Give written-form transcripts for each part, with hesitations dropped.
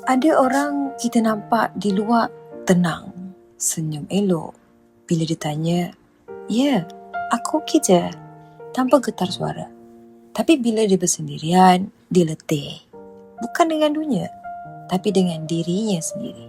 Ada orang kita nampak di luar tenang, senyum elok. Bila ditanya, "Ya, aku okey je," tanpa getar suara. Tapi bila dia bersendirian, dia letih. Bukan dengan dunia, tapi dengan dirinya sendiri.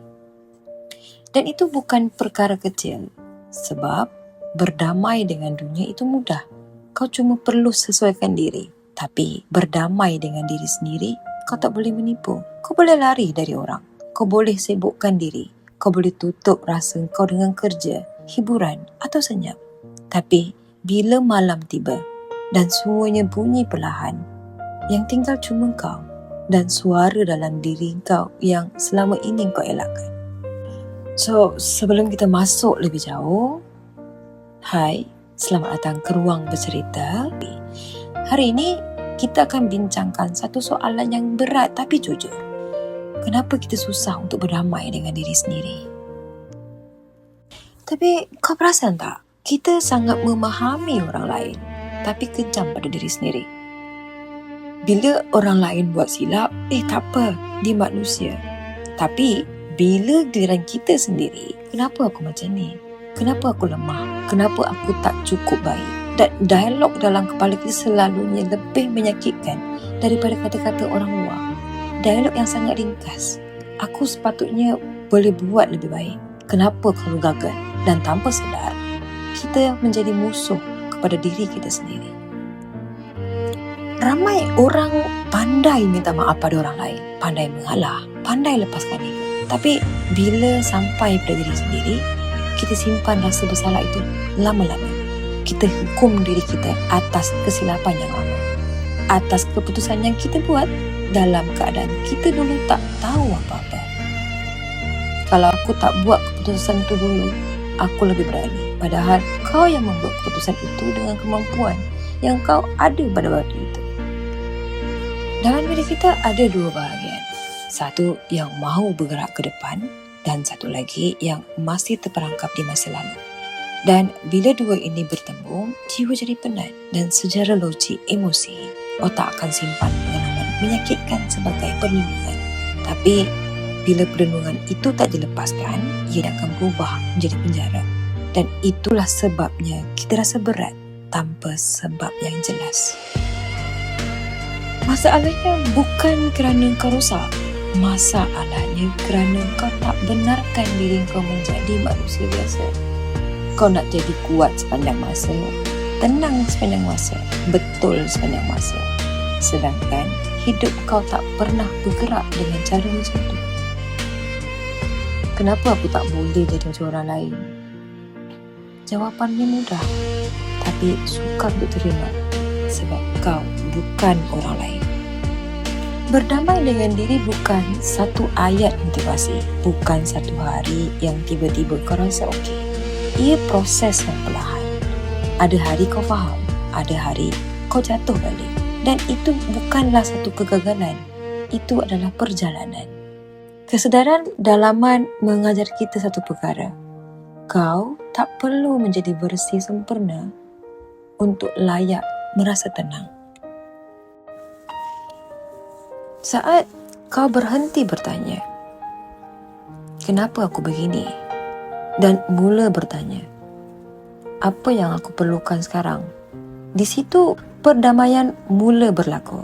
Dan itu bukan perkara kecil, sebab berdamai dengan dunia itu mudah. Kau cuma perlu sesuaikan diri. Tapi berdamai dengan diri sendiri, kau tak boleh menipu. Kau boleh lari dari orang. Kau boleh sibukkan diri. Kau boleh tutup rasa kau dengan kerja, hiburan atau senyap. Tapi bila malam tiba dan semuanya bunyi perlahan, yang tinggal cuma kau dan suara dalam diri kau yang selama ini kau elakkan. So, sebelum kita masuk lebih jauh, hai, selamat datang ke Ruang Bercerita. Hari ini kita akan bincangkan satu soalan yang berat tapi jujur. Kenapa kita susah untuk berdamai dengan diri sendiri? Tapi kau perasan tak? Kita sangat memahami orang lain tapi kejam pada diri sendiri. Bila orang lain buat silap, tak apa, dia manusia. Tapi bila giliran kita sendiri, kenapa aku macam ni? Kenapa aku lemah? Kenapa aku tak cukup baik? Dan dialog dalam kepala kita selalunya lebih menyakitkan daripada kata-kata orang luar. Dialog yang sangat ringkas. Aku sepatutnya boleh buat lebih baik. Kenapa kau gagal? Dan tanpa sedar, kita menjadi musuh kepada diri kita sendiri. Ramai orang pandai minta maaf pada orang lain, pandai mengalah, pandai lepaskan ego. Tapi bila sampai pada diri sendiri, kita simpan rasa bersalah itu lama-lama. Kita hukum diri kita atas kesilapan yang lama, atas keputusan yang kita buat dalam keadaan kita dulu tak tahu apa-apa. Kalau aku tak buat keputusan itu dulu, aku lebih berani. Padahal kau yang membuat keputusan itu dengan kemampuan yang kau ada pada waktu itu. Dalam diri kita ada dua bahagian. Satu yang mahu bergerak ke depan dan satu lagi yang masih terperangkap di masa lalu. Dan bila dua ini bertemu, jiwa jadi penat dan secara logik emosi, otak akan simpan pengalaman menyakitkan sebagai perlindungan. Tapi bila perlindungan itu tak dilepaskan, ia akan berubah menjadi penjara. Dan itulah sebabnya kita rasa berat tanpa sebab yang jelas. Masalahnya bukan kerana kau rosak. Masalahnya kerana kau tak benarkan diri kau menjadi manusia biasa. Kau nak jadi kuat sepanjang masa, tenang sepanjang masa, betul sepanjang masa. Sedangkan hidup kau tak pernah bergerak dengan cara macam tu. Kenapa aku tak boleh jadi macam orang lain? Jawapannya mudah, tapi sukar untuk terima. Sebab kau bukan orang lain. Berdamai dengan diri bukan satu ayat motivasi, bukan satu hari yang tiba-tiba kau rasa okey. Ia proses yang perlahan. Ada hari kau faham, ada hari kau jatuh balik. Dan itu bukanlah satu kegagalan, itu adalah perjalanan. Kesedaran dalaman mengajar kita satu perkara. Kau tak perlu menjadi bersih sempurna untuk layak merasa tenang. Saat kau berhenti bertanya, kenapa aku begini? Dan mula bertanya, apa yang aku perlukan sekarang? Di situ perdamaian mula berlaku.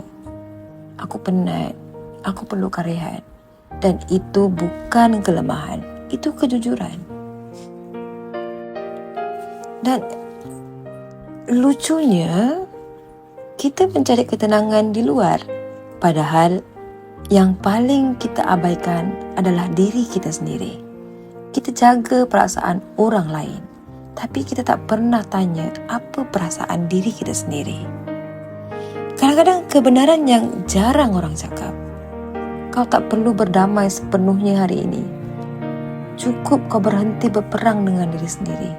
Aku penat, aku perlukan rehat. Dan itu bukan kelemahan, itu kejujuran. Dan lucunya, kita mencari ketenangan di luar. Padahal yang paling kita abaikan adalah diri kita sendiri. Kita jaga perasaan orang lain, tapi kita tak pernah tanya apa perasaan diri kita sendiri. Kadang-kadang kebenaran yang jarang orang cakap. Kau tak perlu berdamai sepenuhnya hari ini. Cukup kau berhenti berperang dengan diri sendiri.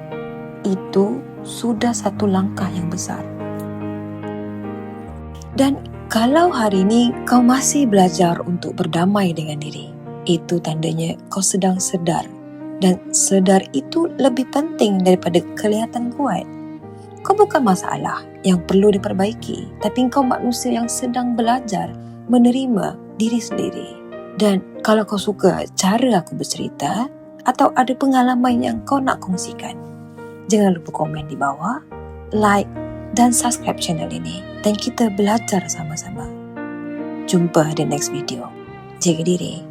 Itu sudah satu langkah yang besar. Dan kalau hari ini kau masih belajar untuk berdamai dengan diri, itu tandanya kau sedang sedar. Dan sedar itu lebih penting daripada kelihatan kuat. Kau bukan masalah yang perlu diperbaiki, tapi kau manusia yang sedang belajar menerima diri sendiri. Dan kalau kau suka cara aku bercerita atau ada pengalaman yang kau nak kongsikan, jangan lupa komen di bawah, like dan subscribe channel ini dan kita belajar sama-sama. Jumpa di next video. Jaga diri.